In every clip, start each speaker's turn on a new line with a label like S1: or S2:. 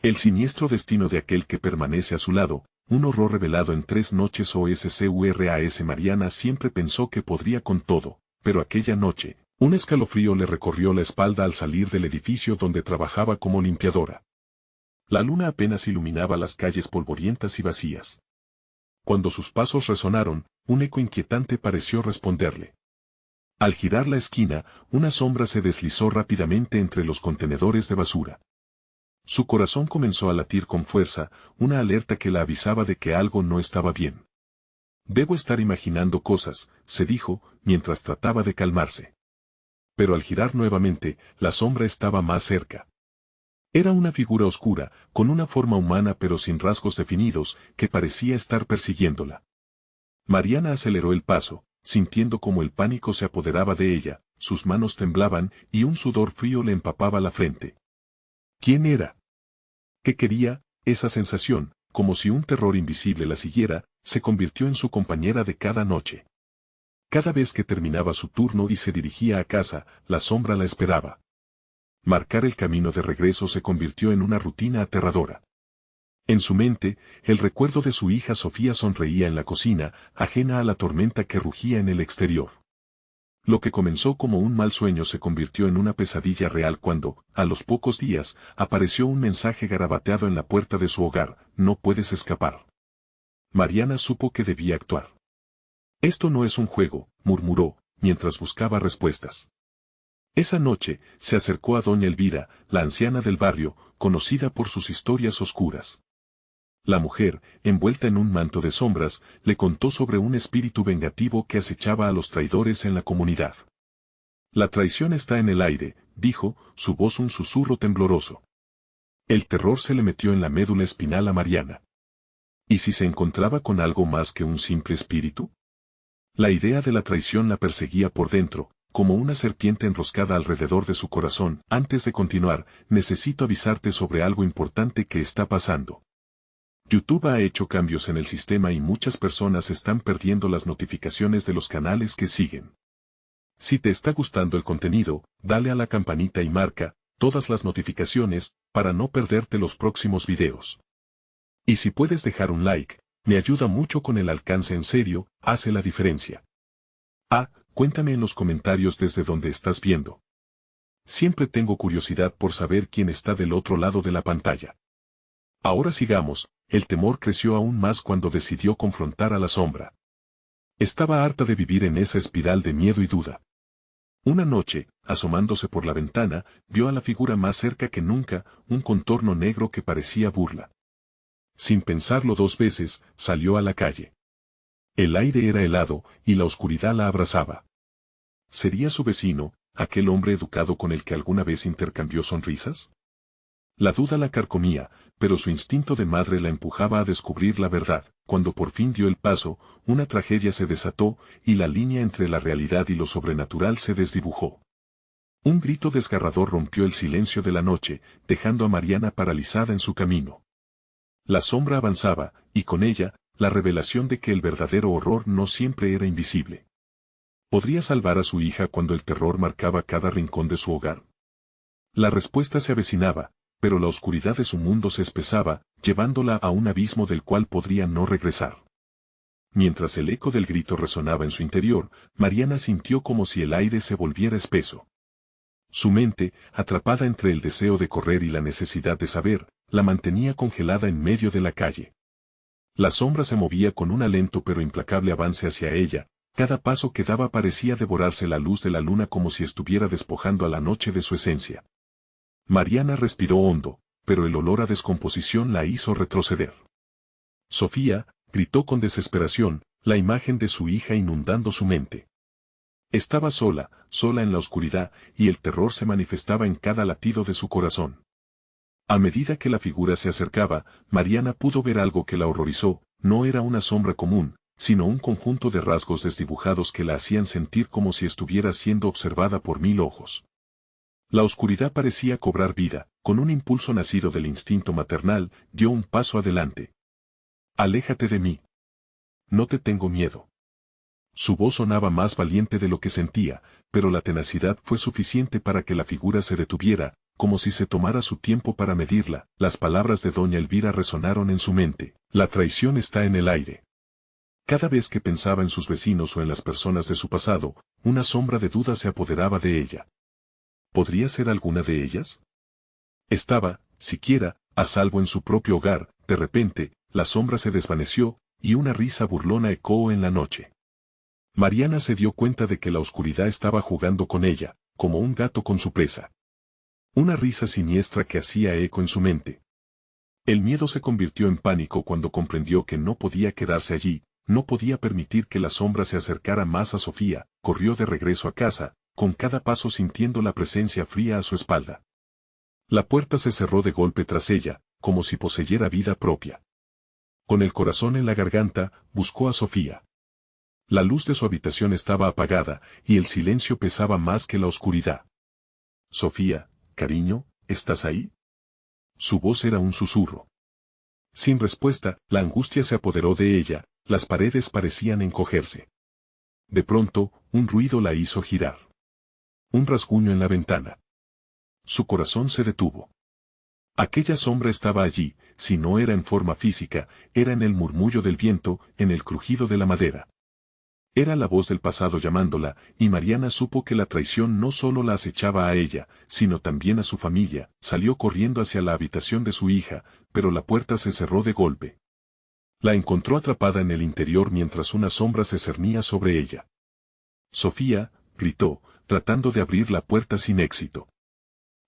S1: El siniestro destino de aquel que permanece a su lado, un horror revelado en 3 noches OSCURAS. Mariana siempre pensó que podría con todo, pero aquella noche, un escalofrío le recorrió la espalda al salir del edificio donde trabajaba como limpiadora. La luna apenas iluminaba las calles polvorientas y vacías. Cuando sus pasos resonaron, un eco inquietante pareció responderle. Al girar la esquina, una sombra se deslizó rápidamente entre los contenedores de basura. Su corazón comenzó a latir con fuerza, una alerta que la avisaba de que algo no estaba bien. Debo estar imaginando cosas, se dijo, mientras trataba de calmarse. Pero al girar nuevamente, la sombra estaba más cerca. Era una figura oscura, con una forma humana pero sin rasgos definidos, que parecía estar persiguiéndola. Mariana aceleró el paso, sintiendo como el pánico se apoderaba de ella, sus manos temblaban y un sudor frío le empapaba la frente. ¿Quién era? ¿Qué quería? Esa sensación, como si un terror invisible la siguiera, se convirtió en su compañera de cada noche. Cada vez que terminaba su turno y se dirigía a casa, la sombra la esperaba. Marcar el camino de regreso se convirtió en una rutina aterradora. En su mente, el recuerdo de su hija Sofía sonreía en la cocina, ajena a la tormenta que rugía en el exterior. Lo que comenzó como un mal sueño se convirtió en una pesadilla real cuando, a los pocos días, apareció un mensaje garabateado en la puerta de su hogar: no puedes escapar. Mariana supo que debía actuar. Esto no es un juego, murmuró, mientras buscaba respuestas. Esa noche, se acercó a doña Elvira, la anciana del barrio, conocida por sus historias oscuras. La mujer, envuelta en un manto de sombras, le contó sobre un espíritu vengativo que acechaba a los traidores en la comunidad. La traición está en el aire, dijo, su voz un susurro tembloroso. El terror se le metió en la médula espinal a Mariana. ¿Y si se encontraba con algo más que un simple espíritu? La idea de la traición la perseguía por dentro, como una serpiente enroscada alrededor de su corazón. Antes de continuar, necesito avisarte sobre algo importante que está pasando. YouTube ha hecho cambios en el sistema y muchas personas están perdiendo las notificaciones de los canales que siguen. Si te está gustando el contenido, dale a la campanita y marca todas las notificaciones para no perderte los próximos videos. Y si puedes dejar un like, me ayuda mucho con el alcance. En serio, hace la diferencia. Cuéntame en los comentarios desde donde estás viendo. Siempre tengo curiosidad por saber quién está del otro lado de la pantalla. Ahora sigamos. El temor creció aún más cuando decidió confrontar a la sombra. Estaba harta de vivir en esa espiral de miedo y duda. Una noche, asomándose por la ventana, vio a la figura más cerca que nunca, un contorno negro que parecía burla. Sin pensarlo 2 veces, salió a la calle. El aire era helado, y la oscuridad la abrazaba. ¿Sería su vecino, aquel hombre educado con el que alguna vez intercambió sonrisas? La duda la carcomía, pero su instinto de madre la empujaba a descubrir la verdad. Cuando por fin dio el paso, una tragedia se desató, y la línea entre la realidad y lo sobrenatural se desdibujó. Un grito desgarrador rompió el silencio de la noche, dejando a Mariana paralizada en su camino. La sombra avanzaba, y con ella, la revelación de que el verdadero horror no siempre era invisible. ¿Podría salvar a su hija cuando el terror marcaba cada rincón de su hogar? La respuesta se avecinaba, pero la oscuridad de su mundo se espesaba, llevándola a un abismo del cual podría no regresar. Mientras el eco del grito resonaba en su interior, Mariana sintió como si el aire se volviera espeso. Su mente, atrapada entre el deseo de correr y la necesidad de saber, la mantenía congelada en medio de la calle. La sombra se movía con un lento pero implacable avance hacia ella. Cada paso que daba parecía devorarse la luz de la luna como si estuviera despojando a la noche de su esencia. Mariana respiró hondo, pero el olor a descomposición la hizo retroceder. Sofía, gritó con desesperación, la imagen de su hija inundando su mente. Estaba sola en la oscuridad, y el terror se manifestaba en cada latido de su corazón. A medida que la figura se acercaba, Mariana pudo ver algo que la horrorizó. No era una sombra común, sino un conjunto de rasgos desdibujados que la hacían sentir como si estuviera siendo observada por 1000 ojos. La oscuridad parecía cobrar vida. Con un impulso nacido del instinto maternal, dio un paso adelante. «Aléjate de mí. No te tengo miedo». Su voz sonaba más valiente de lo que sentía, pero la tenacidad fue suficiente para que la figura se detuviera, como si se tomara su tiempo para medirla. Las palabras de doña Elvira resonaron en su mente. La traición está en el aire. Cada vez que pensaba en sus vecinos o en las personas de su pasado, una sombra de duda se apoderaba de ella. ¿Podría ser alguna de ellas? Estaba, siquiera, a salvo en su propio hogar. De repente, la sombra se desvaneció, y una risa burlona ecoó en la noche. Mariana se dio cuenta de que la oscuridad estaba jugando con ella, como un gato con su presa. Una risa siniestra que hacía eco en su mente. El miedo se convirtió en pánico cuando comprendió que no podía quedarse allí, no podía permitir que la sombra se acercara más a Sofía. Corrió de regreso a casa, con cada paso sintiendo la presencia fría a su espalda. La puerta se cerró de golpe tras ella, como si poseyera vida propia. Con el corazón en la garganta, buscó a Sofía. La luz de su habitación estaba apagada, y el silencio pesaba más que la oscuridad. Sofía, cariño, ¿estás ahí? Su voz era un susurro. Sin respuesta, la angustia se apoderó de ella, las paredes parecían encogerse. De pronto, un ruido la hizo girar. Un rasguño en la ventana. Su corazón se detuvo. Aquella sombra estaba allí, si no era en forma física, era en el murmullo del viento, en el crujido de la madera. Era la voz del pasado llamándola, y Mariana supo que la traición no solo la acechaba a ella, sino también a su familia. Salió corriendo hacia la habitación de su hija, pero la puerta se cerró de golpe. La encontró atrapada en el interior mientras una sombra se cernía sobre ella. Sofía, gritó, tratando de abrir la puerta sin éxito.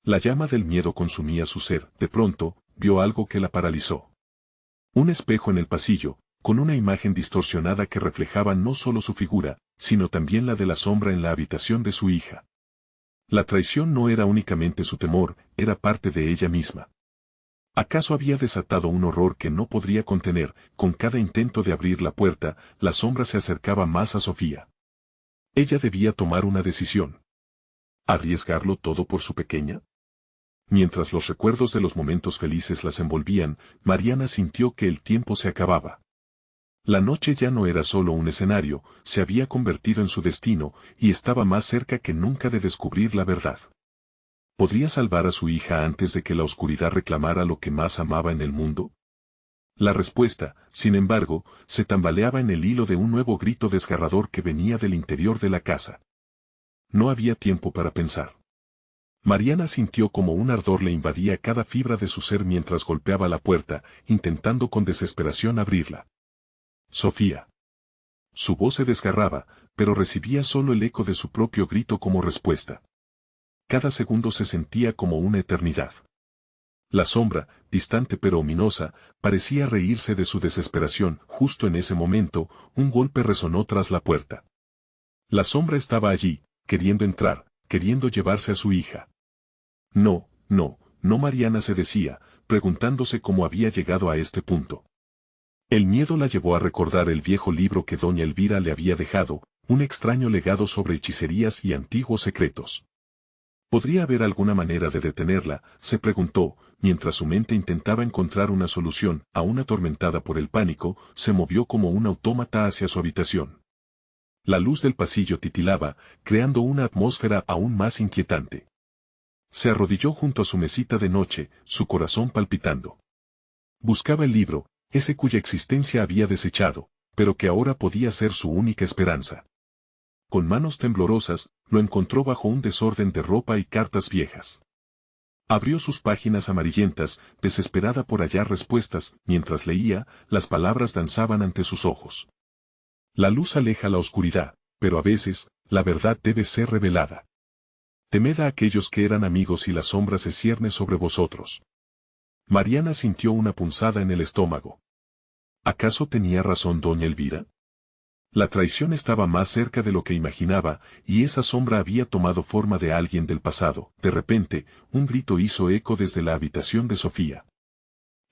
S1: La llama del miedo consumía su ser. De pronto, vio algo que la paralizó. Un espejo en el pasillo, con una imagen distorsionada que reflejaba no solo su figura, sino también la de la sombra en la habitación de su hija. La traición no era únicamente su temor, era parte de ella misma. ¿Acaso había desatado un horror que no podría contener? Con cada intento de abrir la puerta, la sombra se acercaba más a Sofía. Ella debía tomar una decisión. ¿Arriesgarlo todo por su pequeña? Mientras los recuerdos de los momentos felices las envolvían, Mariana sintió que el tiempo se acababa. La noche ya no era solo un escenario, se había convertido en su destino, y estaba más cerca que nunca de descubrir la verdad. ¿Podría salvar a su hija antes de que la oscuridad reclamara lo que más amaba en el mundo? La respuesta, sin embargo, se tambaleaba en el hilo de un nuevo grito desgarrador que venía del interior de la casa. No había tiempo para pensar. Mariana sintió como un ardor le invadía cada fibra de su ser mientras golpeaba la puerta, intentando con desesperación abrirla. Sofía. Su voz se desgarraba, pero recibía solo el eco de su propio grito como respuesta. Cada segundo se sentía como una eternidad. La sombra, distante pero ominosa, parecía reírse de su desesperación. Justo en ese momento, un golpe resonó tras la puerta. La sombra estaba allí, queriendo entrar, queriendo llevarse a su hija. No, no, no, Mariana se decía, preguntándose cómo había llegado a este punto. El miedo la llevó a recordar el viejo libro que doña Elvira le había dejado, un extraño legado sobre hechicerías y antiguos secretos. ¿Podría haber alguna manera de detenerla?, se preguntó, mientras su mente intentaba encontrar una solución. Aún atormentada por el pánico, se movió como un autómata hacia su habitación. La luz del pasillo titilaba, creando una atmósfera aún más inquietante. Se arrodilló junto a su mesita de noche, su corazón palpitando. Buscaba el libro, ese cuya existencia había desechado, pero que ahora podía ser su única esperanza. Con manos temblorosas, lo encontró bajo un desorden de ropa y cartas viejas. Abrió sus páginas amarillentas, desesperada por hallar respuestas. Mientras leía, las palabras danzaban ante sus ojos. La luz aleja la oscuridad, pero a veces, la verdad debe ser revelada. Temed a aquellos que eran amigos y la sombra se cierne sobre vosotros. Mariana sintió una punzada en el estómago. ¿Acaso tenía razón doña Elvira? La traición estaba más cerca de lo que imaginaba, y esa sombra había tomado forma de alguien del pasado. De repente, un grito hizo eco desde la habitación de Sofía.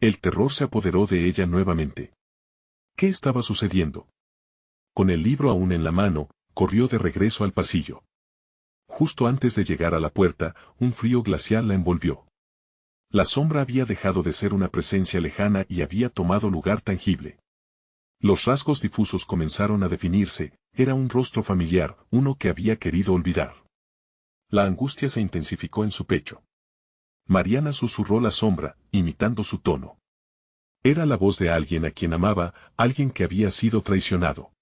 S1: El terror se apoderó de ella nuevamente. ¿Qué estaba sucediendo? Con el libro aún en la mano, corrió de regreso al pasillo. Justo antes de llegar a la puerta, un frío glacial la envolvió. La sombra había dejado de ser una presencia lejana y había tomado lugar tangible. Los rasgos difusos comenzaron a definirse, era un rostro familiar, uno que había querido olvidar. La angustia se intensificó en su pecho. Mariana susurró la sombra, imitando su tono. Era la voz de alguien a quien amaba, alguien que había sido traicionado.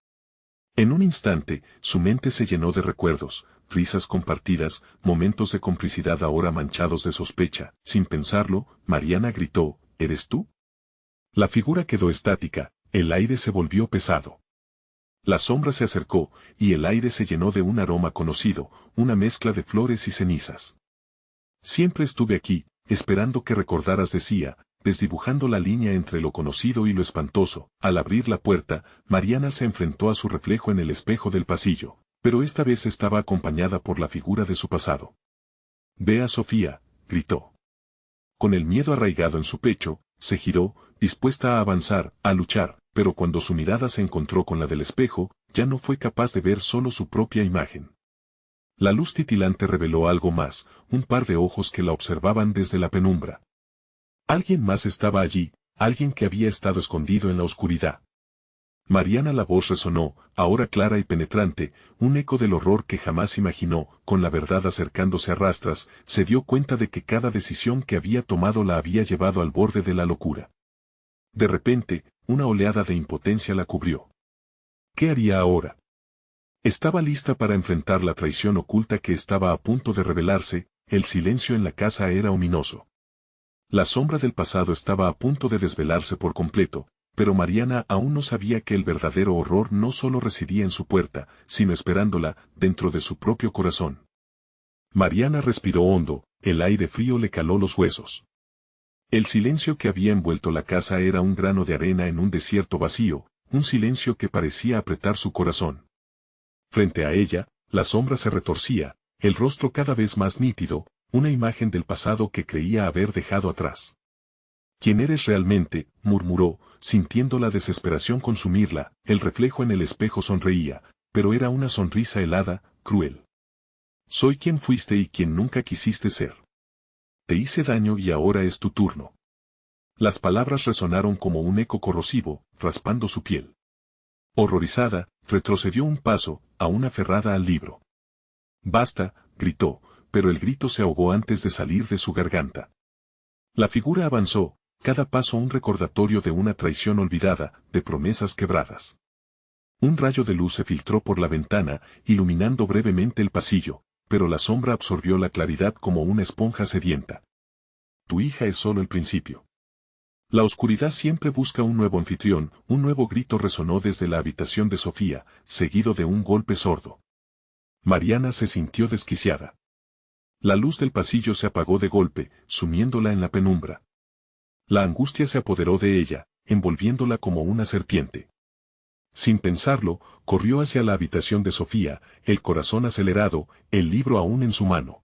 S1: En un instante, su mente se llenó de recuerdos, risas compartidas, momentos de complicidad ahora manchados de sospecha. Sin pensarlo, Mariana gritó, ¿eres tú? La figura quedó estática, el aire se volvió pesado. La sombra se acercó, y el aire se llenó de un aroma conocido, una mezcla de flores y cenizas. Siempre estuve aquí, esperando que recordaras, decía, desdibujando la línea entre lo conocido y lo espantoso. Al abrir la puerta, Mariana se enfrentó a su reflejo en el espejo del pasillo, pero esta vez estaba acompañada por la figura de su pasado. «Ve a Sofía», gritó. Con el miedo arraigado en su pecho, se giró, dispuesta a avanzar, a luchar, pero cuando su mirada se encontró con la del espejo, ya no fue capaz de ver solo su propia imagen. La luz titilante reveló algo más, un par de ojos que la observaban desde la penumbra. Alguien más estaba allí, alguien que había estado escondido en la oscuridad. Mariana, la voz resonó, ahora clara y penetrante, un eco del horror que jamás imaginó. Con la verdad acercándose a rastras, se dio cuenta de que cada decisión que había tomado la había llevado al borde de la locura. De repente, una oleada de impotencia la cubrió. ¿Qué haría ahora? Estaba lista para enfrentar la traición oculta que estaba a punto de revelarse. El silencio en la casa era ominoso. La sombra del pasado estaba a punto de desvelarse por completo, pero Mariana aún no sabía que el verdadero horror no solo residía en su puerta, sino esperándola, dentro de su propio corazón. Mariana respiró hondo, el aire frío le caló los huesos. El silencio que había envuelto la casa era un grano de arena en un desierto vacío, un silencio que parecía apretar su corazón. Frente a ella, la sombra se retorcía, el rostro cada vez más nítido, una imagen del pasado que creía haber dejado atrás. «¿Quién eres realmente?», murmuró, sintiendo la desesperación consumirla. El reflejo en el espejo sonreía, pero era una sonrisa helada, cruel. «Soy quien fuiste y quien nunca quisiste ser. Te hice daño y ahora es tu turno». Las palabras resonaron como un eco corrosivo, raspando su piel. Horrorizada, retrocedió un paso, aún aferrada al libro. «Basta», gritó, pero el grito se ahogó antes de salir de su garganta. La figura avanzó, cada paso un recordatorio de una traición olvidada, de promesas quebradas. Un rayo de luz se filtró por la ventana, iluminando brevemente el pasillo, pero la sombra absorbió la claridad como una esponja sedienta. «Tu hija es solo el principio». La oscuridad siempre busca un nuevo anfitrión. Un nuevo grito resonó desde la habitación de Sofía, seguido de un golpe sordo. Mariana se sintió desquiciada. La luz del pasillo se apagó de golpe, sumiéndola en la penumbra. La angustia se apoderó de ella, envolviéndola como una serpiente. Sin pensarlo, corrió hacia la habitación de Sofía, el corazón acelerado, el libro aún en su mano.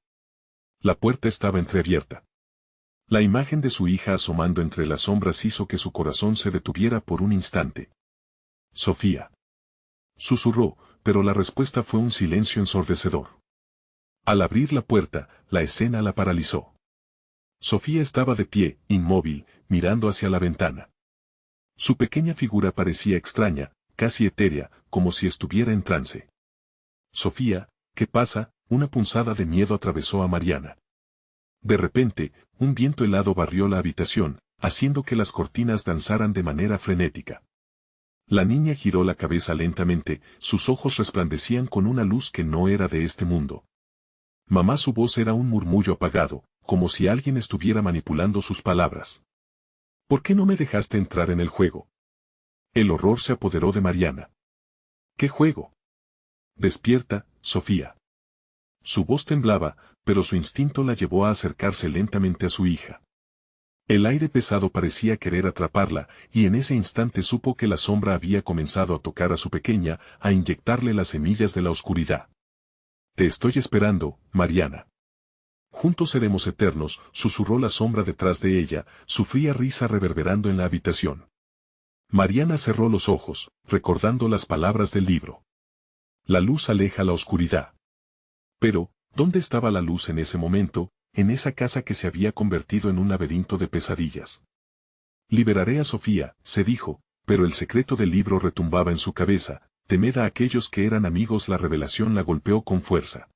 S1: La puerta estaba entreabierta. La imagen de su hija asomando entre las sombras hizo que su corazón se detuviera por un instante. «Sofía», susurró, pero la respuesta fue un silencio ensordecedor. Al abrir la puerta, la escena la paralizó. Sofía estaba de pie, inmóvil, mirando hacia la ventana. Su pequeña figura parecía extraña, casi etérea, como si estuviera en trance. «Sofía, ¿qué pasa?», una punzada de miedo atravesó a Mariana. De repente, un viento helado barrió la habitación, haciendo que las cortinas danzaran de manera frenética. La niña giró la cabeza lentamente, sus ojos resplandecían con una luz que no era de este mundo. Mamá, su voz era un murmullo apagado, como si alguien estuviera manipulando sus palabras. «¿Por qué no me dejaste entrar en el juego?». El horror se apoderó de Mariana. «¿Qué juego?». «Despierta, Sofía». Su voz temblaba, pero su instinto la llevó a acercarse lentamente a su hija. El aire pesado parecía querer atraparla, y en ese instante supo que la sombra había comenzado a tocar a su pequeña, a inyectarle las semillas de la oscuridad. «Te estoy esperando, Mariana. Juntos seremos eternos», susurró la sombra detrás de ella, su fría risa reverberando en la habitación. Mariana cerró los ojos, recordando las palabras del libro. «La luz aleja la oscuridad». Pero, ¿dónde estaba la luz en ese momento, en esa casa que se había convertido en un laberinto de pesadillas? «Liberaré a Sofía», se dijo, pero el secreto del libro retumbaba en su cabeza. «Temed a aquellos que eran amigos». La revelación la golpeó con fuerza.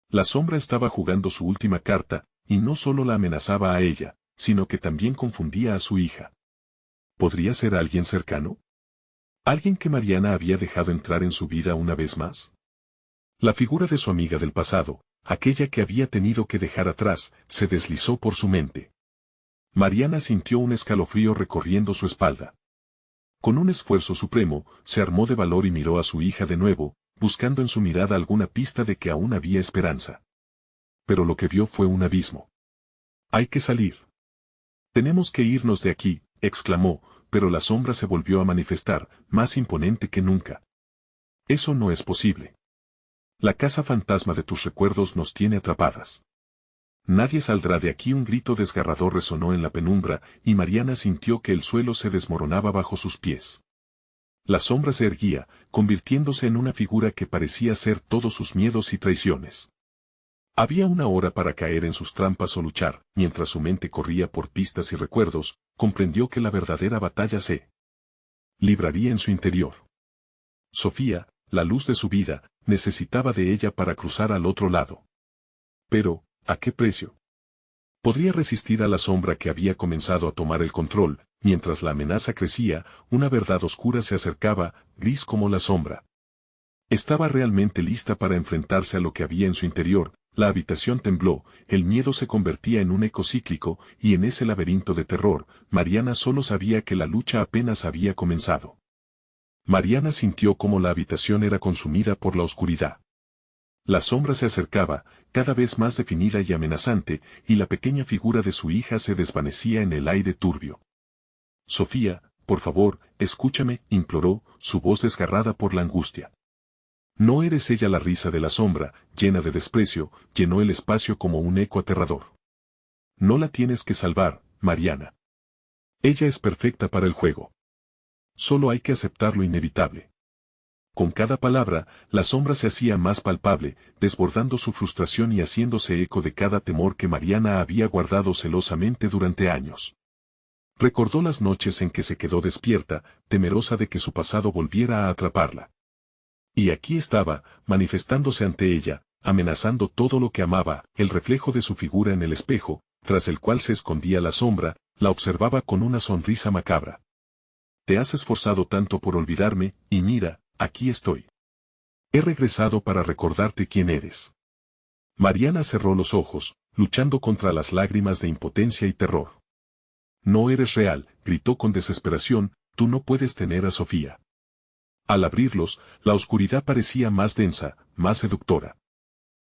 S1: La sombra estaba jugando su última carta, y no solo la amenazaba a ella, sino que también confundía a su hija. ¿Podría ser alguien cercano? ¿Alguien que Mariana había dejado entrar en su vida una vez más? La figura de su amiga del pasado, aquella que había tenido que dejar atrás, se deslizó por su mente. Mariana sintió un escalofrío recorriendo su espalda. Con un esfuerzo supremo, se armó de valor y miró a su hija de nuevo, buscando en su mirada alguna pista de que aún había esperanza. Pero lo que vio fue un abismo. «Hay que salir. Tenemos que irnos de aquí», exclamó, pero la sombra se volvió a manifestar, más imponente que nunca. «Eso no es posible. La casa fantasma de tus recuerdos nos tiene atrapadas. Nadie saldrá de aquí». Un grito desgarrador resonó en la penumbra, y Mariana sintió que el suelo se desmoronaba bajo sus pies. La sombra se erguía, convirtiéndose en una figura que parecía ser todos sus miedos y traiciones. Había una hora para caer en sus trampas o luchar. Mientras su mente corría por pistas y recuerdos, comprendió que la verdadera batalla se libraría en su interior. Sofía, la luz de su vida, necesitaba de ella para cruzar al otro lado. Pero, ¿a qué precio? Podría resistir a la sombra que había comenzado a tomar el control. Mientras la amenaza crecía, una verdad oscura se acercaba, gris como la sombra. Estaba realmente lista para enfrentarse a lo que había en su interior. La habitación tembló, el miedo se convertía en un eco cíclico, y en ese laberinto de terror, Mariana solo sabía que la lucha apenas había comenzado. Mariana sintió cómo la habitación era consumida por la oscuridad. La sombra se acercaba, cada vez más definida y amenazante, y la pequeña figura de su hija se desvanecía en el aire turbio. «Sofía, por favor, escúchame», imploró, su voz desgarrada por la angustia. No eres ella. La risa de la sombra, llena de desprecio, llenó el espacio como un eco aterrador. No la tienes que salvar, Mariana. Ella es perfecta para el juego. Solo hay que aceptar lo inevitable. Con cada palabra, la sombra se hacía más palpable, desbordando su frustración y haciéndose eco de cada temor que Mariana había guardado celosamente durante años. Recordó las noches en que se quedó despierta, temerosa de que su pasado volviera a atraparla. Y aquí estaba, manifestándose ante ella, amenazando todo lo que amaba. El reflejo de su figura en el espejo, tras el cual se escondía la sombra, la observaba con una sonrisa macabra. «Te has esforzado tanto por olvidarme, y mira, aquí estoy. He regresado para recordarte quién eres». Mariana cerró los ojos, luchando contra las lágrimas de impotencia y terror. «No eres real», gritó con desesperación, «tú no puedes tener a Sofía». Al abrirlos, la oscuridad parecía más densa, más seductora.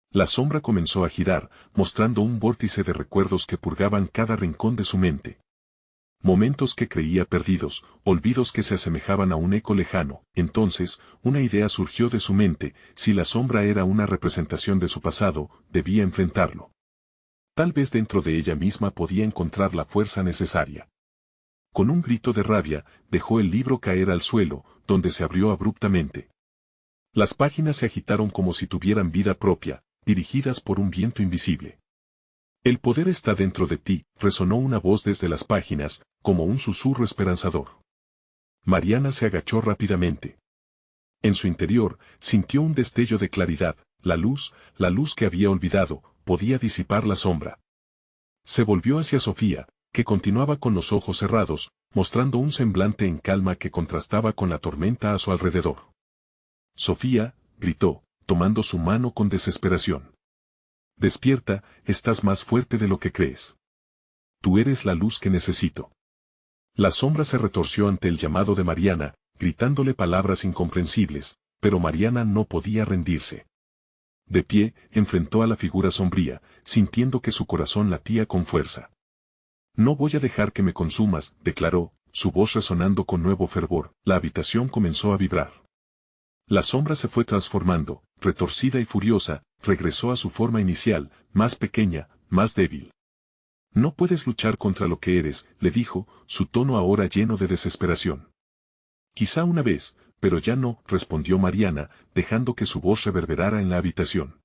S1: La sombra comenzó a girar, mostrando un vórtice de recuerdos que purgaban cada rincón de su mente. Momentos que creía perdidos, olvidos que se asemejaban a un eco lejano. Entonces, una idea surgió de su mente: si la sombra era una representación de su pasado, debía enfrentarlo. Tal vez dentro de ella misma podía encontrar la fuerza necesaria. Con un grito de rabia, dejó el libro caer al suelo, donde se abrió abruptamente. Las páginas se agitaron como si tuvieran vida propia, dirigidas por un viento invisible. «El poder está dentro de ti», resonó una voz desde las páginas, como un susurro esperanzador. Mariana se agachó rápidamente. En su interior, sintió un destello de claridad. La luz que había olvidado, podía disipar la sombra. Se volvió hacia Sofía, que continuaba con los ojos cerrados, mostrando un semblante en calma que contrastaba con la tormenta a su alrededor. «Sofía», gritó, tomando su mano con desesperación. «Despierta, estás más fuerte de lo que crees. Tú eres la luz que necesito». La sombra se retorció ante el llamado de Mariana, gritándole palabras incomprensibles, pero Mariana no podía rendirse. De pie, enfrentó a la figura sombría, sintiendo que su corazón latía con fuerza. «No voy a dejar que me consumas», declaró, su voz resonando con nuevo fervor. La habitación comenzó a vibrar. La sombra se fue transformando, retorcida y furiosa, regresó a su forma inicial, más pequeña, más débil. «No puedes luchar contra lo que eres», le dijo, su tono ahora lleno de desesperación. «Quizá una vez, pero ya no», respondió Mariana, dejando que su voz reverberara en la habitación.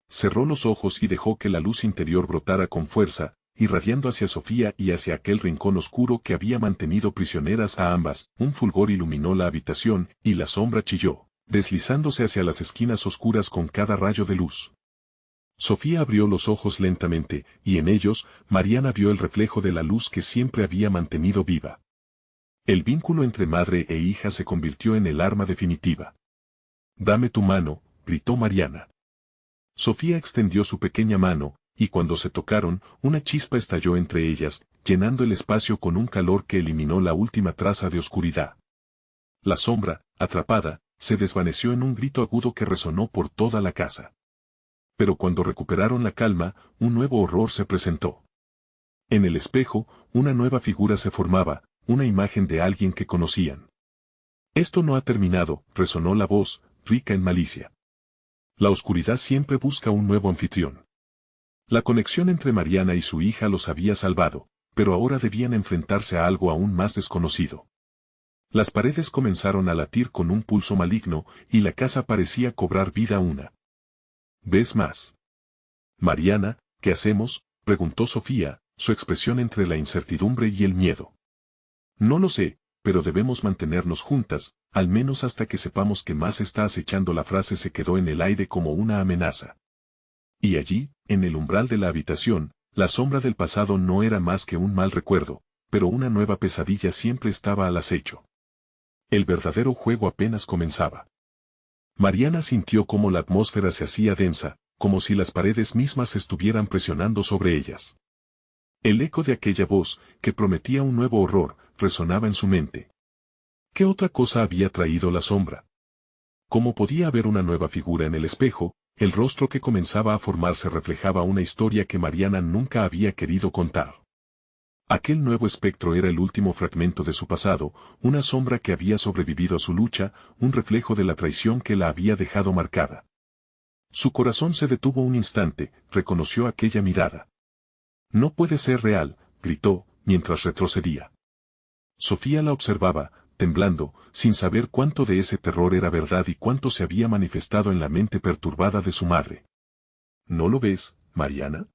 S1: Cerró los ojos y dejó que la luz interior brotara con fuerza, irradiando hacia Sofía y hacia aquel rincón oscuro que había mantenido prisioneras a ambas. Un fulgor iluminó la habitación, y la sombra chilló, deslizándose hacia las esquinas oscuras con cada rayo de luz. Sofía abrió los ojos lentamente, y en ellos, Mariana vio el reflejo de la luz que siempre había mantenido viva. El vínculo entre madre e hija se convirtió en el arma definitiva. «Dame tu mano», gritó Mariana. Sofía extendió su pequeña mano, y cuando se tocaron, una chispa estalló entre ellas, llenando el espacio con un calor que eliminó la última traza de oscuridad. La sombra, atrapada, se desvaneció en un grito agudo que resonó por toda la casa. Pero cuando recuperaron la calma, un nuevo horror se presentó. En el espejo, una nueva figura se formaba, una imagen de alguien que conocían. «Esto no ha terminado», resonó la voz, rica en malicia. La oscuridad siempre busca un nuevo anfitrión. La conexión entre Mariana y su hija los había salvado, pero ahora debían enfrentarse a algo aún más desconocido. Las paredes comenzaron a latir con un pulso maligno, y la casa parecía cobrar vida una vez más. «Mariana, ¿qué hacemos?», preguntó Sofía, su expresión entre la incertidumbre y el miedo. «No lo sé, pero debemos mantenernos juntas, al menos hasta que sepamos qué más está acechando». La frase se quedó en el aire como una amenaza. Y allí, en el umbral de la habitación, la sombra del pasado no era más que un mal recuerdo, pero una nueva pesadilla siempre estaba al acecho. El verdadero juego apenas comenzaba. Mariana sintió cómo la atmósfera se hacía densa, como si las paredes mismas estuvieran presionando sobre ellas. El eco de aquella voz, que prometía un nuevo horror, resonaba en su mente. ¿Qué otra cosa había traído la sombra? Como podía haber una nueva figura en el espejo, el rostro que comenzaba a formarse reflejaba una historia que Mariana nunca había querido contar. Aquel nuevo espectro era el último fragmento de su pasado, una sombra que había sobrevivido a su lucha, un reflejo de la traición que la había dejado marcada. Su corazón se detuvo un instante, reconoció aquella mirada. «No puede ser real», gritó, mientras retrocedía. Sofía la observaba, temblando, sin saber cuánto de ese terror era verdad y cuánto se había manifestado en la mente perturbada de su madre. «¿No lo ves, Mariana?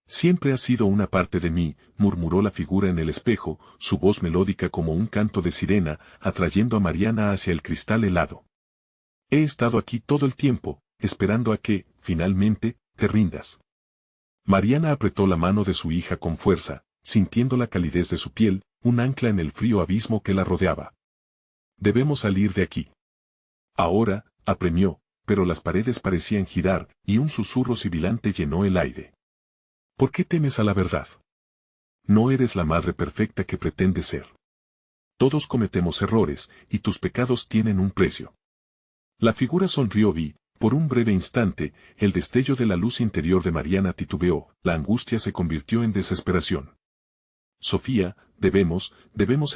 S1: Siempre has sido una parte de mí», murmuró la figura en el espejo, su voz melódica como un canto de sirena, atrayendo a Mariana hacia el cristal helado. «He estado aquí todo el tiempo, esperando a que, finalmente, te rindas». Mariana apretó la mano de su hija con fuerza, sintiendo la calidez de su piel, un ancla en el frío abismo que la rodeaba. «Debemos salir de aquí». «Ahora», apremió, pero las paredes parecían girar, y un susurro sibilante llenó el aire. «¿Por qué temes a la verdad? No eres la madre perfecta que pretendes ser. Todos cometemos errores, y tus pecados tienen un precio». La figura sonrió y, por un breve instante, el destello de la luz interior de Mariana titubeó, la angustia se convirtió en desesperación. «Sofía, debemos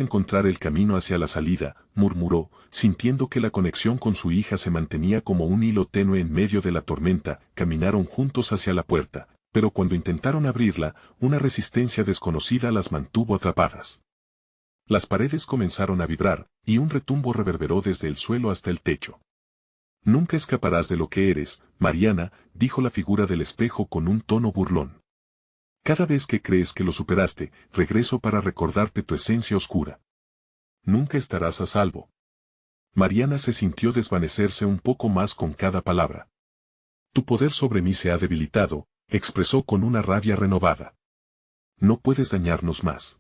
S1: encontrar el camino hacia la salida», murmuró, sintiendo que la conexión con su hija se mantenía como un hilo tenue en medio de la tormenta. Caminaron juntos hacia la puerta, pero cuando intentaron abrirla, una resistencia desconocida las mantuvo atrapadas. Las paredes comenzaron a vibrar, y un retumbo reverberó desde el suelo hasta el techo. «Nunca escaparás de lo que eres, Mariana», dijo la figura del espejo con un tono burlón. «Cada vez que crees que lo superaste, regreso para recordarte tu esencia oscura. Nunca estarás a salvo». Mariana se sintió desvanecerse un poco más con cada palabra. «Tu poder sobre mí se ha debilitado», expresó con una rabia renovada. «No puedes dañarnos más».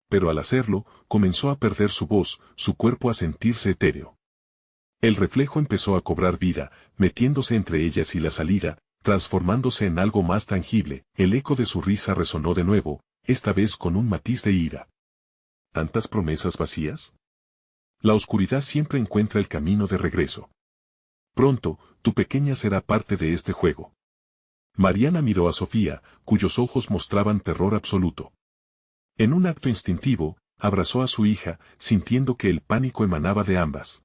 S1: Pero al hacerlo, comenzó a perder su voz, su cuerpo a sentirse etéreo. El reflejo empezó a cobrar vida, metiéndose entre ellas y la salida, transformándose en algo más tangible. El eco de su risa resonó de nuevo, esta vez con un matiz de ira. ¿Tantas promesas vacías? La oscuridad siempre encuentra el camino de regreso. Pronto, tu pequeña será parte de este juego. Mariana miró a Sofía, cuyos ojos mostraban terror absoluto. En un acto instintivo, abrazó a su hija, sintiendo que el pánico emanaba de ambas.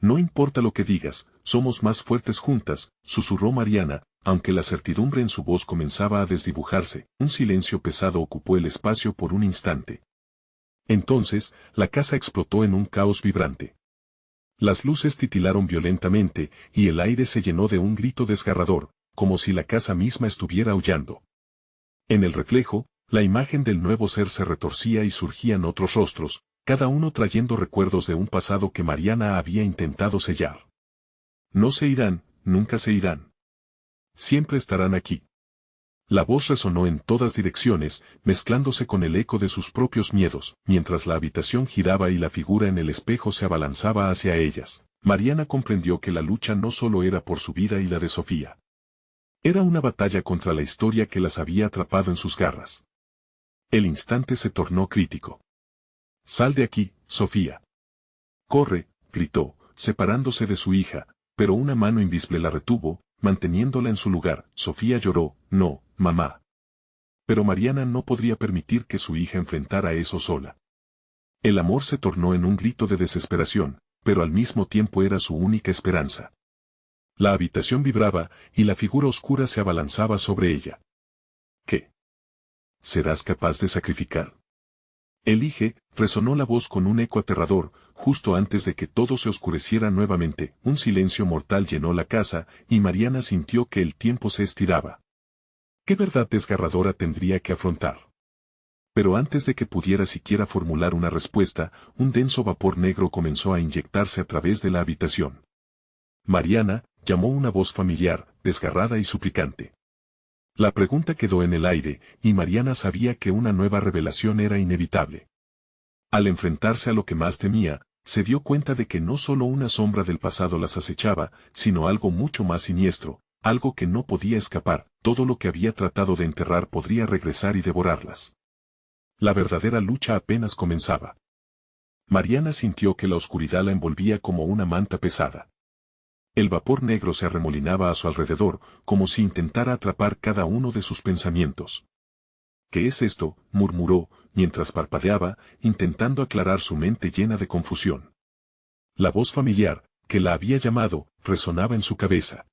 S1: «No importa lo que digas, somos más fuertes juntas», susurró Mariana, aunque la certidumbre en su voz comenzaba a desdibujarse. Un silencio pesado ocupó el espacio por un instante. Entonces, la casa explotó en un caos vibrante. Las luces titilaron violentamente, y el aire se llenó de un grito desgarrador, como si la casa misma estuviera aullando. En el reflejo, la imagen del nuevo ser se retorcía y surgían otros rostros, cada uno trayendo recuerdos de un pasado que Mariana había intentado sellar. «No se irán, nunca se irán». Siempre estarán aquí. La voz resonó en todas direcciones, mezclándose con el eco de sus propios miedos, mientras la habitación giraba y la figura en el espejo se abalanzaba hacia ellas. Mariana comprendió que la lucha no solo era por su vida y la de Sofía. Era una batalla contra la historia que las había atrapado en sus garras. El instante se tornó crítico. «Sal de aquí, Sofía». «Corre», gritó, separándose de su hija, pero una mano invisible la retuvo, manteniéndola en su lugar. Sofía lloró, «No, mamá». Pero Mariana no podría permitir que su hija enfrentara eso sola. El amor se tornó en un grito de desesperación, pero al mismo tiempo era su única esperanza. La habitación vibraba, y la figura oscura se abalanzaba sobre ella. ¿Qué? ¿Serás capaz de sacrificar? Elige, resonó la voz con un eco aterrador, justo antes de que todo se oscureciera nuevamente. Un silencio mortal llenó la casa, y Mariana sintió que el tiempo se estiraba. ¿Qué verdad desgarradora tendría que afrontar? Pero antes de que pudiera siquiera formular una respuesta, un denso vapor negro comenzó a inyectarse a través de la habitación. «Mariana», llamó una voz familiar, desgarrada y suplicante. La pregunta quedó en el aire, y Mariana sabía que una nueva revelación era inevitable. Al enfrentarse a lo que más temía, se dio cuenta de que no solo una sombra del pasado las acechaba, sino algo mucho más siniestro, algo que no podía escapar. Todo lo que había tratado de enterrar podría regresar y devorarlas. La verdadera lucha apenas comenzaba. Mariana sintió que la oscuridad la envolvía como una manta pesada. El vapor negro se arremolinaba a su alrededor, como si intentara atrapar cada uno de sus pensamientos. «¿Qué es esto?», murmuró, mientras parpadeaba, intentando aclarar su mente llena de confusión. La voz familiar, que la había llamado, resonaba en su cabeza.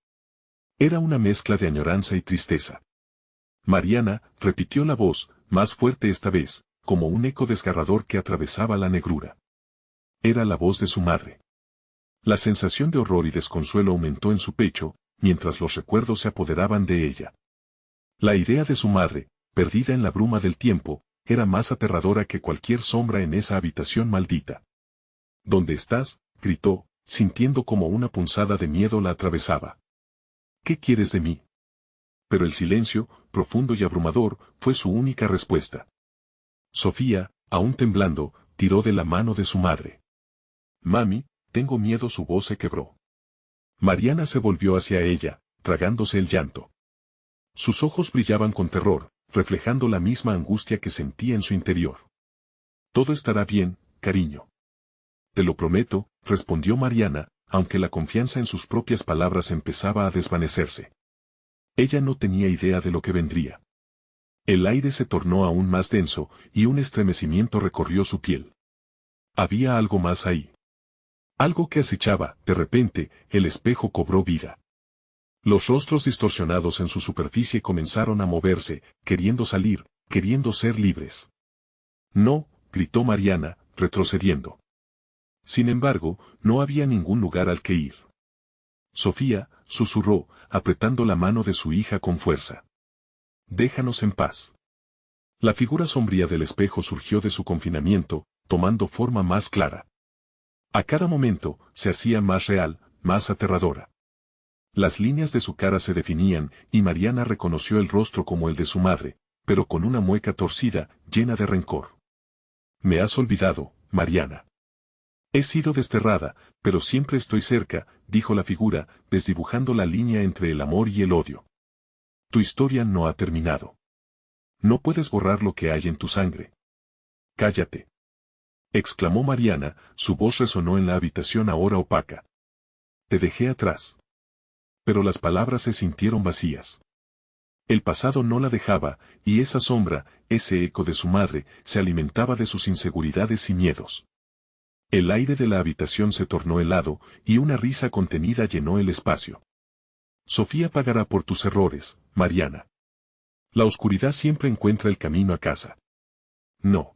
S1: Era una mezcla de añoranza y tristeza. «Mariana», repitió la voz, más fuerte esta vez, como un eco desgarrador que atravesaba la negrura. Era la voz de su madre. La sensación de horror y desconsuelo aumentó en su pecho, mientras los recuerdos se apoderaban de ella. La idea de su madre, perdida en la bruma del tiempo, era más aterradora que cualquier sombra en esa habitación maldita. «¿Dónde estás?», gritó, sintiendo como una punzada de miedo la atravesaba. «¿Qué quieres de mí?». Pero el silencio, profundo y abrumador, fue su única respuesta. Sofía, aún temblando, tiró de la mano de su madre. «Mami, tengo miedo», su voz se quebró. Mariana se volvió hacia ella, tragándose el llanto. Sus ojos brillaban con terror, reflejando la misma angustia que sentía en su interior. «Todo estará bien, cariño». «Te lo prometo», respondió Mariana, aunque la confianza en sus propias palabras empezaba a desvanecerse. Ella no tenía idea de lo que vendría. El aire se tornó aún más denso, y un estremecimiento recorrió su piel. Había algo más ahí. Algo que acechaba. De repente, el espejo cobró vida. Los rostros distorsionados en su superficie comenzaron a moverse, queriendo salir, queriendo ser libres. «No», gritó Mariana, retrocediendo. Sin embargo, no había ningún lugar al que ir. «Sofía», susurró, apretando la mano de su hija con fuerza. «Déjanos en paz». La figura sombría del espejo surgió de su confinamiento, tomando forma más clara. A cada momento, se hacía más real, más aterradora. Las líneas de su cara se definían, y Mariana reconoció el rostro como el de su madre, pero con una mueca torcida, llena de rencor. «Me has olvidado, Mariana». «He sido desterrada, pero siempre estoy cerca», dijo la figura, desdibujando la línea entre el amor y el odio. «Tu historia no ha terminado. No puedes borrar lo que hay en tu sangre». «Cállate», exclamó Mariana, su voz resonó en la habitación ahora opaca. «Te dejé atrás». Pero las palabras se sintieron vacías. El pasado no la dejaba, y esa sombra, ese eco de su madre, se alimentaba de sus inseguridades y miedos. El aire de la habitación se tornó helado, y una risa contenida llenó el espacio. «Sofía pagará por tus errores, Mariana. La oscuridad siempre encuentra el camino a casa». «No».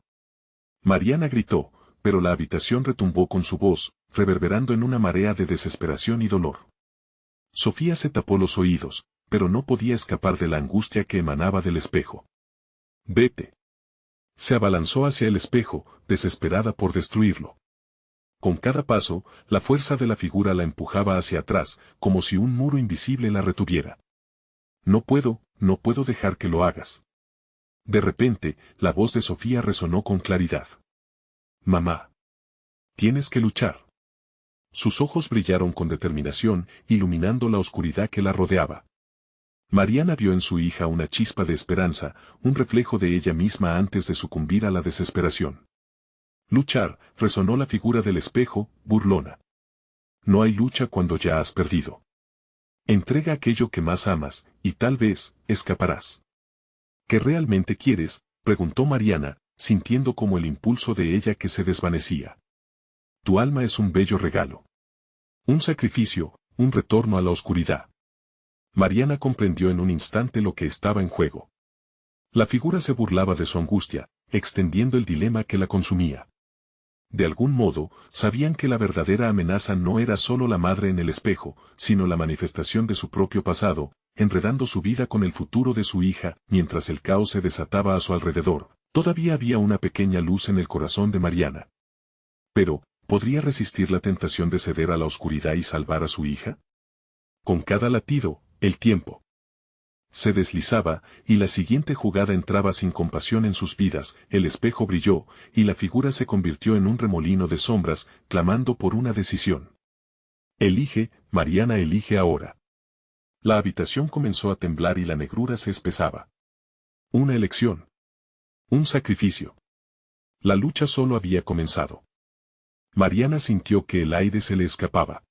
S1: Mariana gritó, pero la habitación retumbó con su voz, reverberando en una marea de desesperación y dolor. Sofía se tapó los oídos, pero no podía escapar de la angustia que emanaba del espejo. «Vete». Se abalanzó hacia el espejo, desesperada por destruirlo. Con cada paso, la fuerza de la figura la empujaba hacia atrás, como si un muro invisible la retuviera. No puedo dejar que lo hagas. De repente, la voz de Sofía resonó con claridad. Mamá. Tienes que luchar. Sus ojos brillaron con determinación, iluminando la oscuridad que la rodeaba. Mariana vio en su hija una chispa de esperanza, un reflejo de ella misma antes de sucumbir a la desesperación. Luchar, resonó la figura del espejo, burlona. No hay lucha cuando ya has perdido. Entrega aquello que más amas, y tal vez, escaparás. ¿Qué realmente quieres?, preguntó Mariana, sintiendo como el impulso de ella que se desvanecía. Tu alma es un bello regalo. Un sacrificio, un retorno a la oscuridad. Mariana comprendió en un instante lo que estaba en juego. La figura se burlaba de su angustia, extendiendo el dilema que la consumía. De algún modo, sabían que la verdadera amenaza no era solo la madre en el espejo, sino la manifestación de su propio pasado, enredando su vida con el futuro de su hija, mientras el caos se desataba a su alrededor. Todavía había una pequeña luz en el corazón de Mariana. Pero, ¿podría resistir la tentación de ceder a la oscuridad y salvar a su hija? Con cada latido, el tiempo se deslizaba, y la siguiente jugada entraba sin compasión en sus vidas. El espejo brilló, y la figura se convirtió en un remolino de sombras, clamando por una decisión. Elige, Mariana, elige ahora. La habitación comenzó a temblar y la negrura se espesaba. Una elección. Un sacrificio. La lucha solo había comenzado. Mariana sintió que el aire se le escapaba.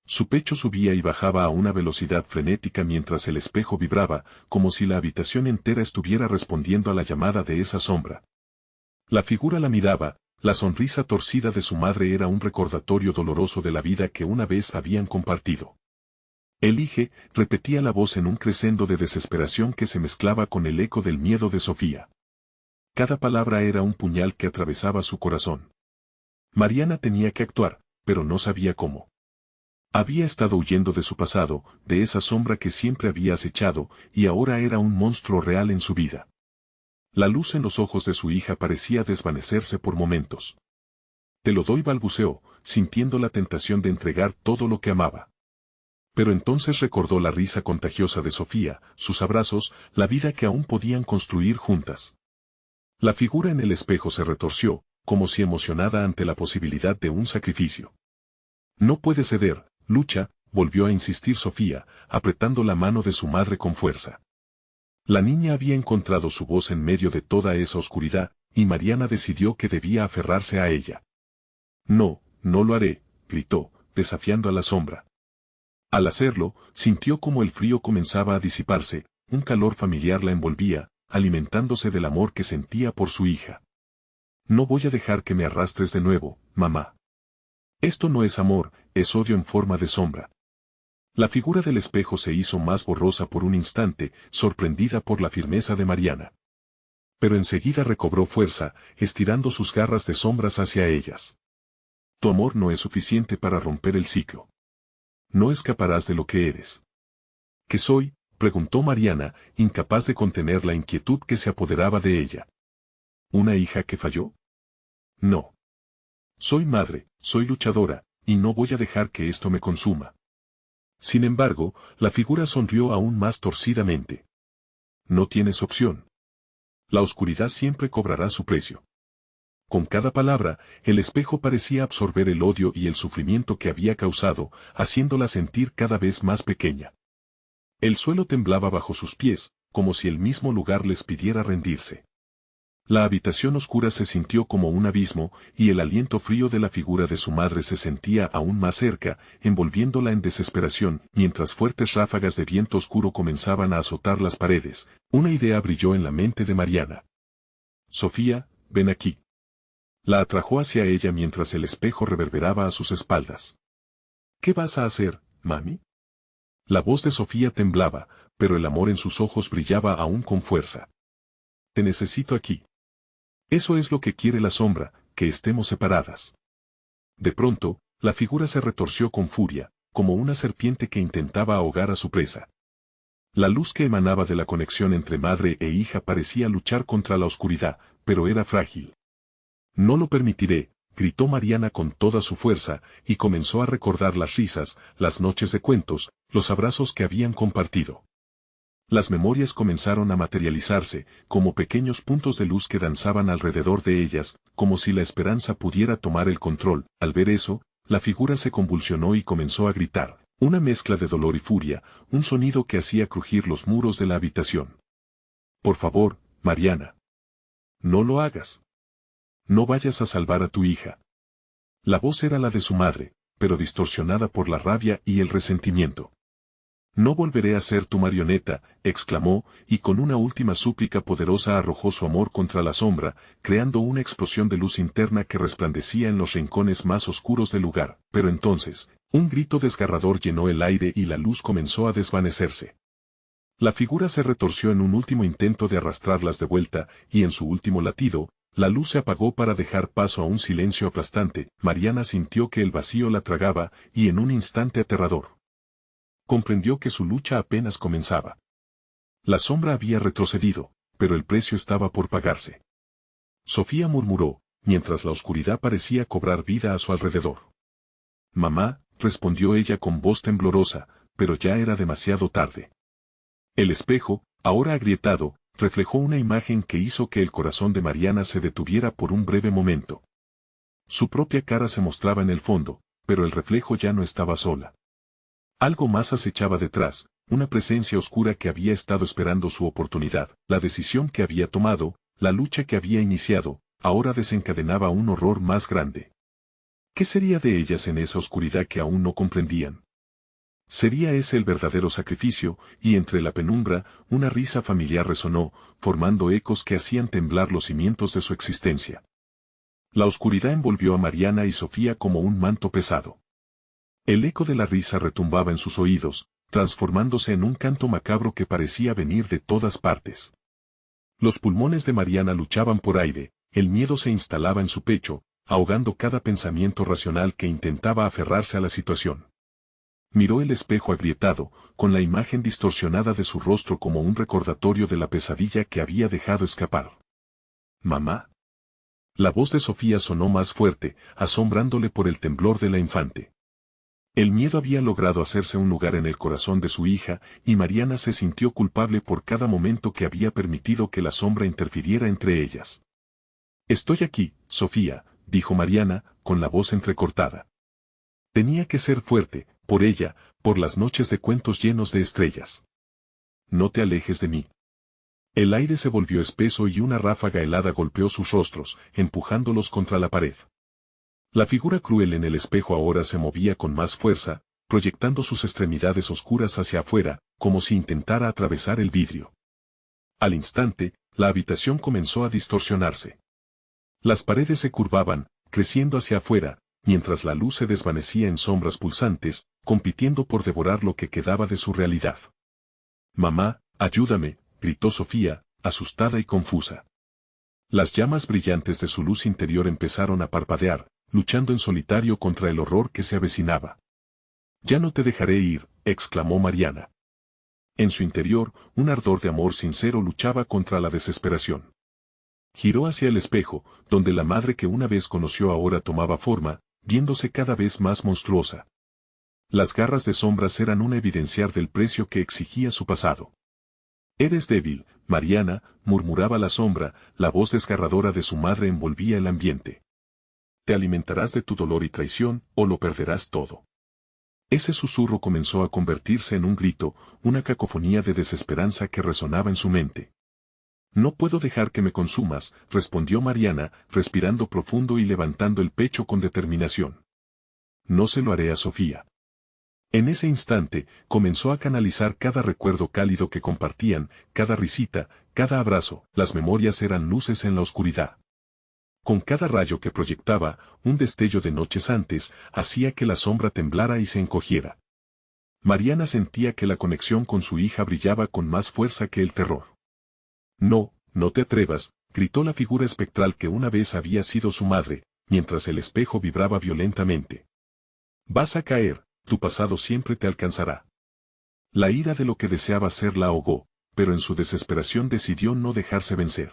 S1: Su pecho subía y bajaba a una velocidad frenética mientras el espejo vibraba, como si la habitación entera estuviera respondiendo a la llamada de esa sombra. La figura la miraba, la sonrisa torcida de su madre era un recordatorio doloroso de la vida que una vez habían compartido. Elige, repetía la voz en un crescendo de desesperación que se mezclaba con el eco del miedo de Sofía. Cada palabra era un puñal que atravesaba su corazón. Mariana tenía que actuar, pero no sabía cómo. Había estado huyendo de su pasado, de esa sombra que siempre había acechado, y ahora era un monstruo real en su vida. La luz en los ojos de su hija parecía desvanecerse por momentos. Te lo doy, balbuceó, sintiendo la tentación de entregar todo lo que amaba. Pero entonces recordó la risa contagiosa de Sofía, sus abrazos, la vida que aún podían construir juntas. La figura en el espejo se retorció, como si emocionada ante la posibilidad de un sacrificio. No puede ceder. Lucha, volvió a insistir Sofía, apretando la mano de su madre con fuerza. La niña había encontrado su voz en medio de toda esa oscuridad, y Mariana decidió que debía aferrarse a ella. No, no lo haré, gritó, desafiando a la sombra. Al hacerlo, sintió como el frío comenzaba a disiparse, un calor familiar la envolvía, alimentándose del amor que sentía por su hija. No voy a dejar que me arrastres de nuevo, mamá. Esto no es amor, es odio en forma de sombra. La figura del espejo se hizo más borrosa por un instante, sorprendida por la firmeza de Mariana. Pero enseguida recobró fuerza, estirando sus garras de sombras hacia ellas. Tu amor no es suficiente para romper el ciclo. No escaparás de lo que eres. ¿Qué soy?, preguntó Mariana, incapaz de contener la inquietud que se apoderaba de ella. ¿Una hija que falló? No. Soy madre, soy luchadora, y no voy a dejar que esto me consuma. Sin embargo, la figura sonrió aún más torcidamente. No tienes opción. La oscuridad siempre cobrará su precio. Con cada palabra, el espejo parecía absorber el odio y el sufrimiento que había causado, haciéndola sentir cada vez más pequeña. El suelo temblaba bajo sus pies, como si el mismo lugar les pidiera rendirse. La habitación oscura se sintió como un abismo, y el aliento frío de la figura de su madre se sentía aún más cerca, envolviéndola en desesperación, mientras fuertes ráfagas de viento oscuro comenzaban a azotar las paredes. Una idea brilló en la mente de Mariana. Sofía, ven aquí. La atrajo hacia ella mientras el espejo reverberaba a sus espaldas. ¿Qué vas a hacer, mami? La voz de Sofía temblaba, pero el amor en sus ojos brillaba aún con fuerza. Te necesito aquí. Eso es lo que quiere la sombra, que estemos separadas. De pronto, la figura se retorció con furia, como una serpiente que intentaba ahogar a su presa. La luz que emanaba de la conexión entre madre e hija parecía luchar contra la oscuridad, pero era frágil. No lo permitiré, gritó Mariana con toda su fuerza, y comenzó a recordar las risas, las noches de cuentos, los abrazos que habían compartido. Las memorias comenzaron a materializarse, como pequeños puntos de luz que danzaban alrededor de ellas, como si la esperanza pudiera tomar el control. Al ver eso, la figura se convulsionó y comenzó a gritar, una mezcla de dolor y furia, un sonido que hacía crujir los muros de la habitación. Por favor, Mariana. No lo hagas. No vayas a salvar a tu hija. La voz era la de su madre, pero distorsionada por la rabia y el resentimiento. No volveré a ser tu marioneta, exclamó, y con una última súplica poderosa arrojó su amor contra la sombra, creando una explosión de luz interna que resplandecía en los rincones más oscuros del lugar. Pero entonces, un grito desgarrador llenó el aire y la luz comenzó a desvanecerse. La figura se retorció en un último intento de arrastrarlas de vuelta, y en su último latido, la luz se apagó para dejar paso a un silencio aplastante. Mariana sintió que el vacío la tragaba, y en un instante aterrador, comprendió que su lucha apenas comenzaba. La sombra había retrocedido, pero el precio estaba por pagarse. Sofía murmuró, mientras la oscuridad parecía cobrar vida a su alrededor. Mamá, respondió ella con voz temblorosa, pero ya era demasiado tarde. El espejo, ahora agrietado, reflejó una imagen que hizo que el corazón de Mariana se detuviera por un breve momento. Su propia cara se mostraba en el fondo, pero el reflejo ya no estaba sola. Algo más acechaba detrás, una presencia oscura que había estado esperando su oportunidad. La decisión que había tomado, la lucha que había iniciado, ahora desencadenaba un horror más grande. ¿Qué sería de ellas en esa oscuridad que aún no comprendían? Sería ese el verdadero sacrificio, y entre la penumbra, una risa familiar resonó, formando ecos que hacían temblar los cimientos de su existencia. La oscuridad envolvió a Mariana y Sofía como un manto pesado. El eco de la risa retumbaba en sus oídos, transformándose en un canto macabro que parecía venir de todas partes. Los pulmones de Mariana luchaban por aire, el miedo se instalaba en su pecho, ahogando cada pensamiento racional que intentaba aferrarse a la situación. Miró el espejo agrietado, con la imagen distorsionada de su rostro como un recordatorio de la pesadilla que había dejado escapar. «¿Mamá?». La voz de Sofía sonó más fuerte, asombrándole por el temblor de la infante. El miedo había logrado hacerse un lugar en el corazón de su hija, y Mariana se sintió culpable por cada momento que había permitido que la sombra interfiriera entre ellas. «Estoy aquí, Sofía», dijo Mariana, con la voz entrecortada. Tenía que ser fuerte, por ella, por las noches de cuentos llenos de estrellas. «No te alejes de mí». El aire se volvió espeso y una ráfaga helada golpeó sus rostros, empujándolos contra la pared. La figura cruel en el espejo ahora se movía con más fuerza, proyectando sus extremidades oscuras hacia afuera, como si intentara atravesar el vidrio. Al instante, la habitación comenzó a distorsionarse. Las paredes se curvaban, creciendo hacia afuera, mientras la luz se desvanecía en sombras pulsantes, compitiendo por devorar lo que quedaba de su realidad. «Mamá, ayúdame», gritó Sofía, asustada y confusa. Las llamas brillantes de su luz interior empezaron a parpadear, luchando en solitario contra el horror que se avecinaba. «Ya no te dejaré ir», exclamó Mariana. En su interior, un ardor de amor sincero luchaba contra la desesperación. Giró hacia el espejo, donde la madre que una vez conoció ahora tomaba forma, viéndose cada vez más monstruosa. Las garras de sombras eran un evidenciar del precio que exigía su pasado. «Eres débil, Mariana», murmuraba la sombra, la voz desgarradora de su madre envolvía el ambiente. «Te alimentarás de tu dolor y traición, o lo perderás todo». Ese susurro comenzó a convertirse en un grito, una cacofonía de desesperanza que resonaba en su mente. «No puedo dejar que me consumas», respondió Mariana, respirando profundo y levantando el pecho con determinación. «No se lo haré a Sofía». En ese instante, comenzó a canalizar cada recuerdo cálido que compartían, cada risita, cada abrazo. Las memorias eran luces en la oscuridad. Con cada rayo que proyectaba, un destello de noches antes, hacía que la sombra temblara y se encogiera. Mariana sentía que la conexión con su hija brillaba con más fuerza que el terror. «No, no te atrevas», gritó la figura espectral que una vez había sido su madre, mientras el espejo vibraba violentamente. «Vas a caer, tu pasado siempre te alcanzará». La ira de lo que deseaba ser la ahogó, pero en su desesperación decidió no dejarse vencer.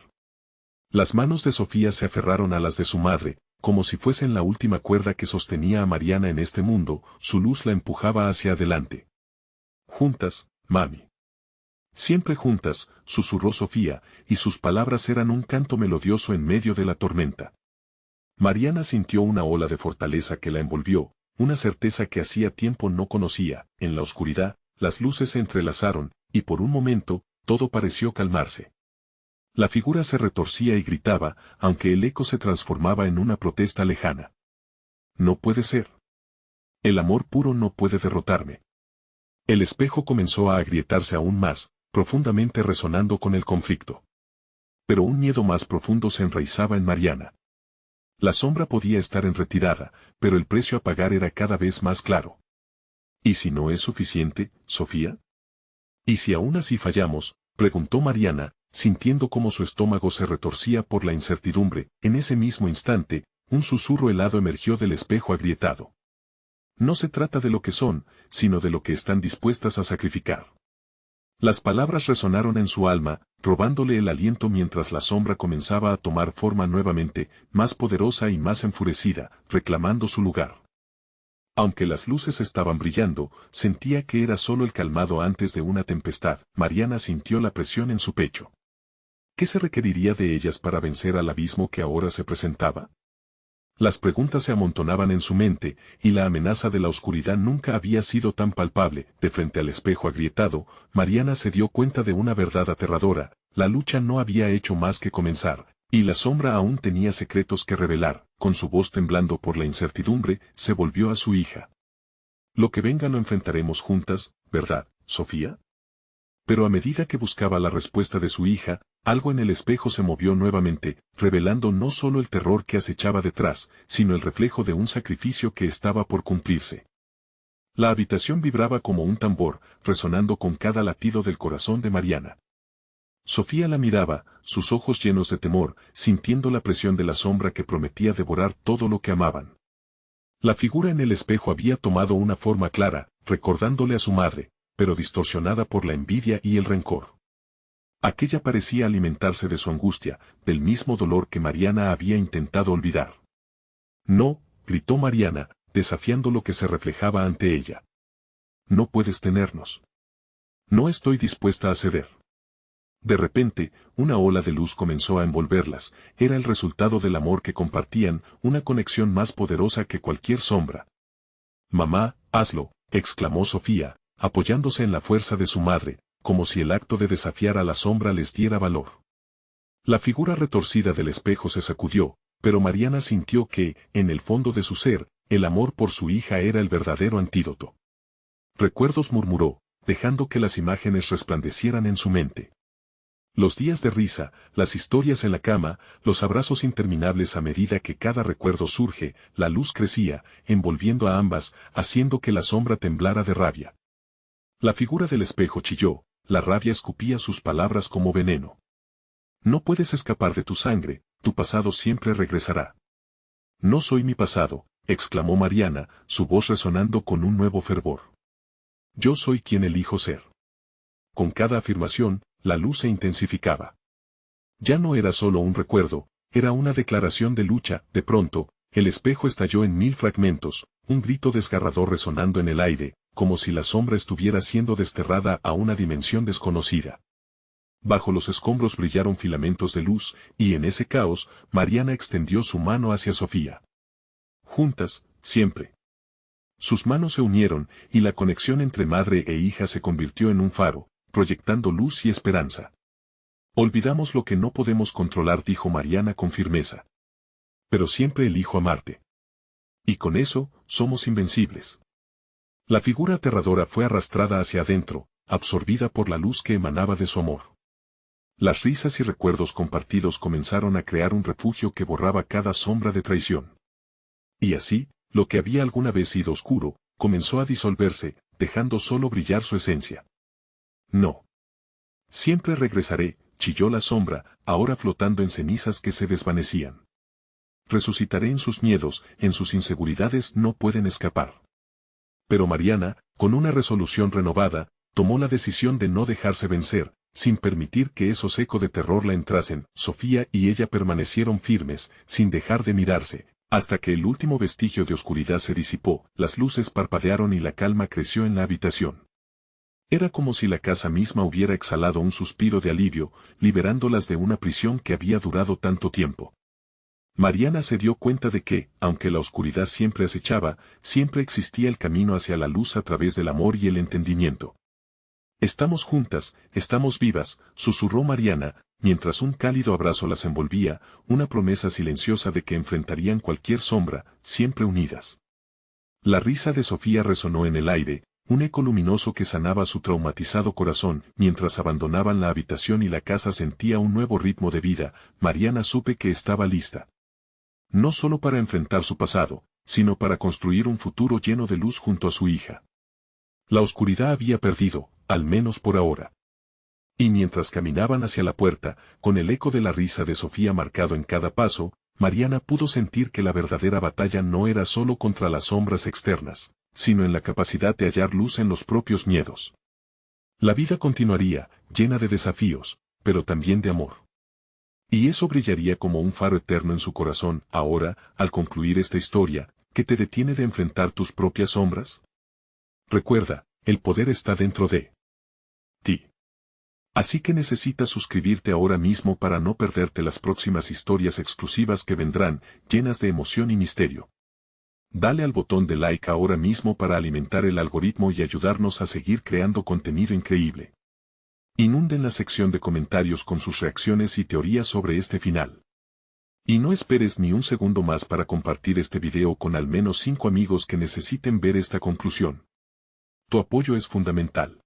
S1: Las manos de Sofía se aferraron a las de su madre, como si fuesen la última cuerda que sostenía a Mariana en este mundo, su luz la empujaba hacia adelante. «Juntas, mami». Siempre juntas, susurró Sofía, y sus palabras eran un canto melodioso en medio de la tormenta. Mariana sintió una ola de fortaleza que la envolvió, una certeza que hacía tiempo no conocía. En la oscuridad, las luces se entrelazaron, y por un momento, todo pareció calmarse. La figura se retorcía y gritaba, aunque el eco se transformaba en una protesta lejana. No puede ser. El amor puro no puede derrotarme. El espejo comenzó a agrietarse aún más, profundamente resonando con el conflicto. Pero un miedo más profundo se enraizaba en Mariana. La sombra podía estar en retirada, pero el precio a pagar era cada vez más claro. ¿Y si no es suficiente, Sofía? ¿Y si aún así fallamos?, preguntó Mariana, sintiendo cómo su estómago se retorcía por la incertidumbre. En ese mismo instante, un susurro helado emergió del espejo agrietado. No se trata de lo que son, sino de lo que están dispuestas a sacrificar. Las palabras resonaron en su alma, robándole el aliento mientras la sombra comenzaba a tomar forma nuevamente, más poderosa y más enfurecida, reclamando su lugar. Aunque las luces estaban brillando, sentía que era solo el calmado antes de una tempestad. Mariana sintió la presión en su pecho. ¿Qué se requeriría de ellas para vencer al abismo que ahora se presentaba? Las preguntas se amontonaban en su mente, y la amenaza de la oscuridad nunca había sido tan palpable. De frente al espejo agrietado, Mariana se dio cuenta de una verdad aterradora: la lucha no había hecho más que comenzar, y la sombra aún tenía secretos que revelar. Con su voz temblando por la incertidumbre, se volvió a su hija. Lo que venga lo enfrentaremos juntas, ¿verdad, Sofía? Pero a medida que buscaba la respuesta de su hija, algo en el espejo se movió nuevamente, revelando no solo el terror que acechaba detrás, sino el reflejo de un sacrificio que estaba por cumplirse. La habitación vibraba como un tambor, resonando con cada latido del corazón de Mariana. Sofía la miraba, sus ojos llenos de temor, sintiendo la presión de la sombra que prometía devorar todo lo que amaban. La figura en el espejo había tomado una forma clara, recordándole a su madre, pero distorsionada por la envidia y el rencor. Aquella parecía alimentarse de su angustia, del mismo dolor que Mariana había intentado olvidar. No, gritó Mariana, desafiando lo que se reflejaba ante ella. No puedes tenernos. No estoy dispuesta a ceder. De repente, una ola de luz comenzó a envolverlas. Era el resultado del amor que compartían, una conexión más poderosa que cualquier sombra. Mamá, hazlo, exclamó Sofía, apoyándose en la fuerza de su madre, como si el acto de desafiar a la sombra les diera valor. La figura retorcida del espejo se sacudió, pero Mariana sintió que, en el fondo de su ser, el amor por su hija era el verdadero antídoto. Recuerdos, murmuró, dejando que las imágenes resplandecieran en su mente. Los días de risa, las historias en la cama, los abrazos interminables. A medida que cada recuerdo surge, la luz crecía, envolviendo a ambas, haciendo que la sombra temblara de rabia. La figura del espejo chilló, la rabia escupía sus palabras como veneno. No puedes escapar de tu sangre, tu pasado siempre regresará. No soy mi pasado, exclamó Mariana, su voz resonando con un nuevo fervor. Yo soy quien elijo ser. Con cada afirmación, la luz se intensificaba. Ya no era solo un recuerdo, era una declaración de lucha. De pronto, el espejo estalló en 1000 fragmentos, un grito desgarrador resonando en el aire, como si la sombra estuviera siendo desterrada a una dimensión desconocida. Bajo los escombros brillaron filamentos de luz, y en ese caos, Mariana extendió su mano hacia Sofía. Juntas, siempre. Sus manos se unieron, y la conexión entre madre e hija se convirtió en un faro, proyectando luz y esperanza. Olvidamos lo que no podemos controlar, dijo Mariana con firmeza. Pero siempre elijo amarte. Y con eso, somos invencibles. La figura aterradora fue arrastrada hacia adentro, absorbida por la luz que emanaba de su amor. Las risas y recuerdos compartidos comenzaron a crear un refugio que borraba cada sombra de traición. Y así, lo que había alguna vez sido oscuro, comenzó a disolverse, dejando solo brillar su esencia. No. Siempre regresaré, chilló la sombra, ahora flotando en cenizas que se desvanecían. Resucitaré en sus miedos, en sus inseguridades no pueden escapar. Pero Mariana, con una resolución renovada, tomó la decisión de no dejarse vencer, sin permitir que esos ecos de terror la entrasen. Sofía y ella permanecieron firmes, sin dejar de mirarse, hasta que el último vestigio de oscuridad se disipó, las luces parpadearon y la calma creció en la habitación. Era como si la casa misma hubiera exhalado un suspiro de alivio, liberándolas de una prisión que había durado tanto tiempo. Mariana se dio cuenta de que, aunque la oscuridad siempre acechaba, siempre existía el camino hacia la luz a través del amor y el entendimiento. Estamos juntas, estamos vivas, susurró Mariana, mientras un cálido abrazo las envolvía, una promesa silenciosa de que enfrentarían cualquier sombra, siempre unidas. La risa de Sofía resonó en el aire, un eco luminoso que sanaba su traumatizado corazón. Mientras abandonaban la habitación y la casa sentía un nuevo ritmo de vida, Mariana supe que estaba lista. No solo para enfrentar su pasado, sino para construir un futuro lleno de luz junto a su hija. La oscuridad había perdido, al menos por ahora. Y mientras caminaban hacia la puerta, con el eco de la risa de Sofía marcado en cada paso, Mariana pudo sentir que la verdadera batalla no era solo contra las sombras externas, sino en la capacidad de hallar luz en los propios miedos. La vida continuaría, llena de desafíos, pero también de amor. Y eso brillaría como un faro eterno en su corazón. Ahora, al concluir esta historia, ¿qué te detiene de enfrentar tus propias sombras? Recuerda, el poder está dentro de ti. Así que necesitas suscribirte ahora mismo para no perderte las próximas historias exclusivas que vendrán, llenas de emoción y misterio. Dale al botón de like ahora mismo para alimentar el algoritmo y ayudarnos a seguir creando contenido increíble. Inunden la sección de comentarios con sus reacciones y teorías sobre este final. Y no esperes ni un segundo más para compartir este video con al menos 5 amigos que necesiten ver esta conclusión. Tu apoyo es fundamental.